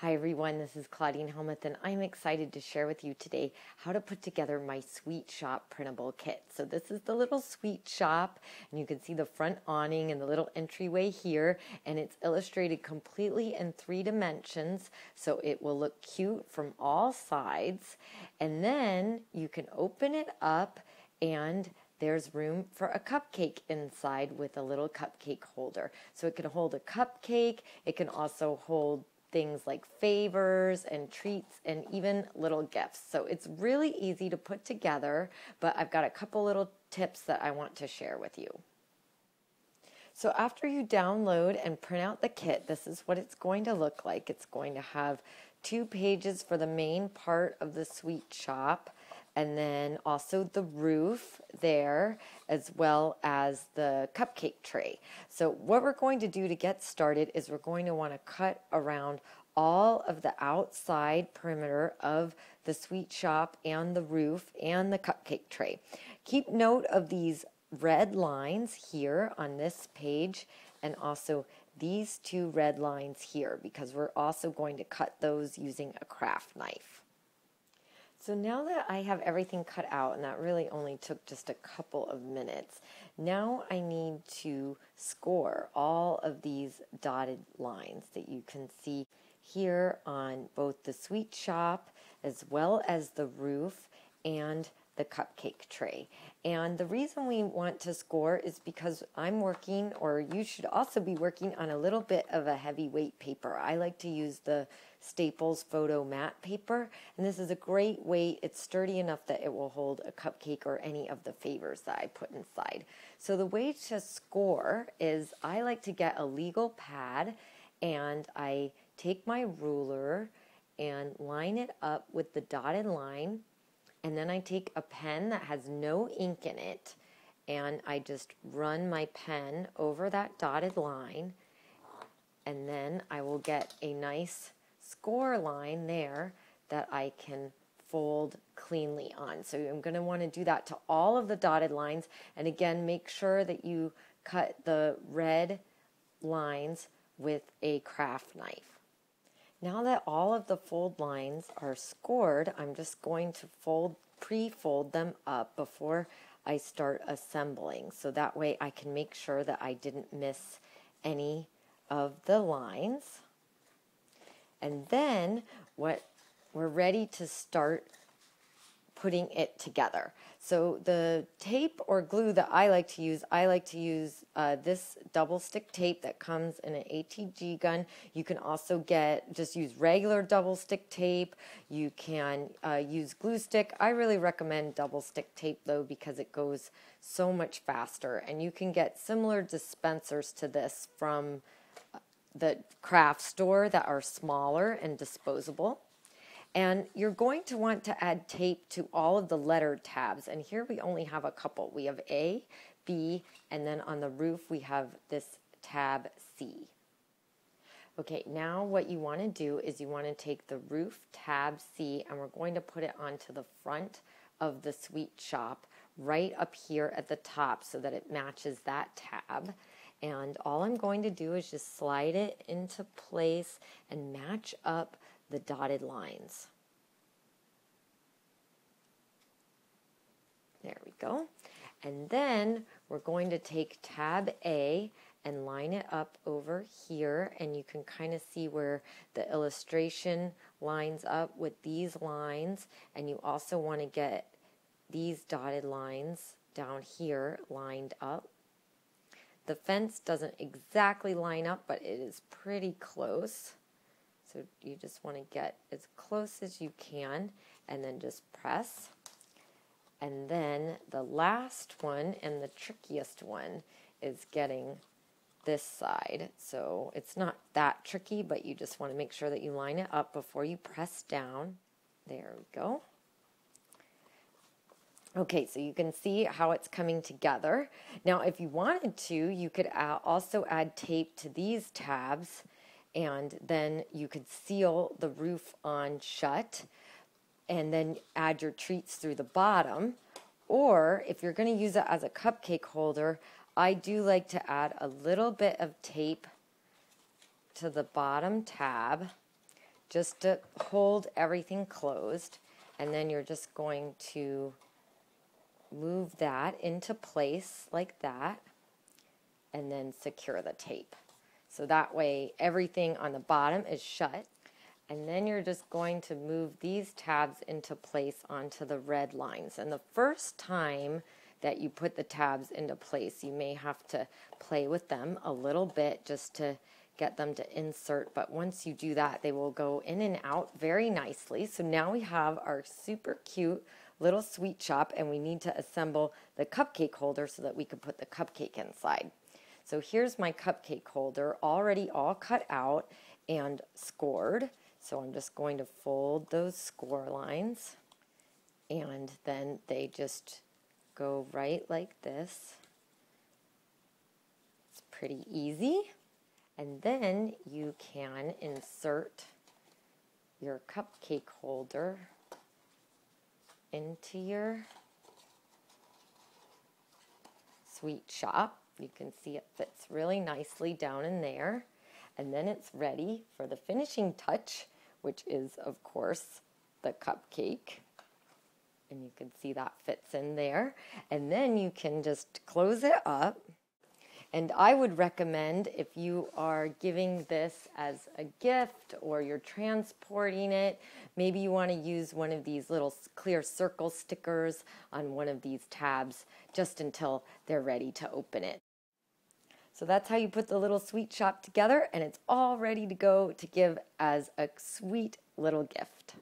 Hi everyone, this is Claudine Helmuth and I'm excited to share with you today how to put together my Sweet Shop printable kit. So this is the little Sweet Shop and you can see the front awning and the little entryway here, and it's illustrated completely in 3 dimensions so it will look cute from all sides. And then you can open it up and there's room for a cupcake inside with a little cupcake holder. So it can hold a cupcake, it can also hold things like favors and treats and even little gifts. So it's really easy to put together, but I've got a couple little tips that I want to share with you. So after you download and print out the kit, this is what it's going to look like. It's going to have 2 pages for the main part of the Sweet Shop, and then also the roof there, as well as the cupcake tray. So what we're going to do to get started is we're going to want to cut around all of the outside perimeter of the Sweet Shop and the roof and the cupcake tray. Keep note of these red lines here on this page and also these 2 red lines here, because we're also going to cut those using a craft knife. So now that I have everything cut out, and that really only took just a couple of minutes, now I need to score all of these dotted lines that you can see here on both the Sweet Shop as well as the roof and the cupcake tray. And the reason we want to score is because I'm working, or you should also be working, on a little bit of a heavyweight paper. I like to use the Staples Photo Matte paper, and this is a great weight. It's sturdy enough that it will hold a cupcake or any of the favors that I put inside. So the way to score is I like to get a legal pad, and I take my ruler and line it up with the dotted line. And then I take a pen that has no ink in it, and I just run my pen over that dotted line, and then I will get a nice score line there that I can fold cleanly on. So I'm going to want to do that to all of the dotted lines, and again, make sure that you cut the red lines with a craft knife. Now that all of the fold lines are scored, I'm just going to pre-fold them up before I start assembling. So that way I can make sure that I didn't miss any of the lines. And then we're ready to start putting it together. So the tape or glue that I like to use this double stick tape that comes in an ATG gun. You can also just use regular double stick tape. You can use glue stick. I really recommend double stick tape though, because it goes so much faster, and you can get similar dispensers to this from the craft store that are smaller and disposable. And you're going to want to add tape to all of the letter tabs. And here we only have a couple. We have A, B, and then on the roof we have this tab C. Okay, now what you want to do is you want to take the roof tab C, and we're going to put it onto the front of the Sweet Shop right up here at the top so that it matches that tab. And all I'm going to do is just slide it into place and match up the dotted lines. There we go. And then we're going to take tab A and line it up over here, and you can kind of see where the illustration lines up with these lines, and you also want to get these dotted lines down here lined up. The fence doesn't exactly line up, but it is pretty close. So you just want to get as close as you can and then just press. And then the last one and the trickiest one is getting this side. So it's not that tricky, but you just want to make sure that you line it up before you press down. There we go. Okay, so you can see how it's coming together. Now, if you wanted to, you could also add tape to these tabs, and then you could seal the roof on shut and then add your treats through the bottom. Or if you're going to use it as a cupcake holder, I do like to add a little bit of tape to the bottom tab just to hold everything closed. And then you're just going to move that into place like that, and then secure the tape. So that way everything on the bottom is shut. And then you're just going to move these tabs into place onto the red lines. And the first time that you put the tabs into place, you may have to play with them a little bit just to get them to insert. But once you do that, they will go in and out very nicely. So now we have our super cute little sweet shop, and we need to assemble the cupcake holder so that we can put the cupcake inside. So here's my cupcake holder already all cut out and scored. So I'm just going to fold those score lines, and then they just go right like this. It's pretty easy. And then you can insert your cupcake holder into your sweet shop. You can see it fits really nicely down in there. And then it's ready for the finishing touch, which is, of course, the cupcake. And you can see that fits in there. And then you can just close it up. And I would recommend, if you are giving this as a gift or you're transporting it, maybe you want to use one of these little clear circle stickers on one of these tabs just until they're ready to open it. So that's how you put the little sweet shop together, and it's all ready to go to give as a sweet little gift.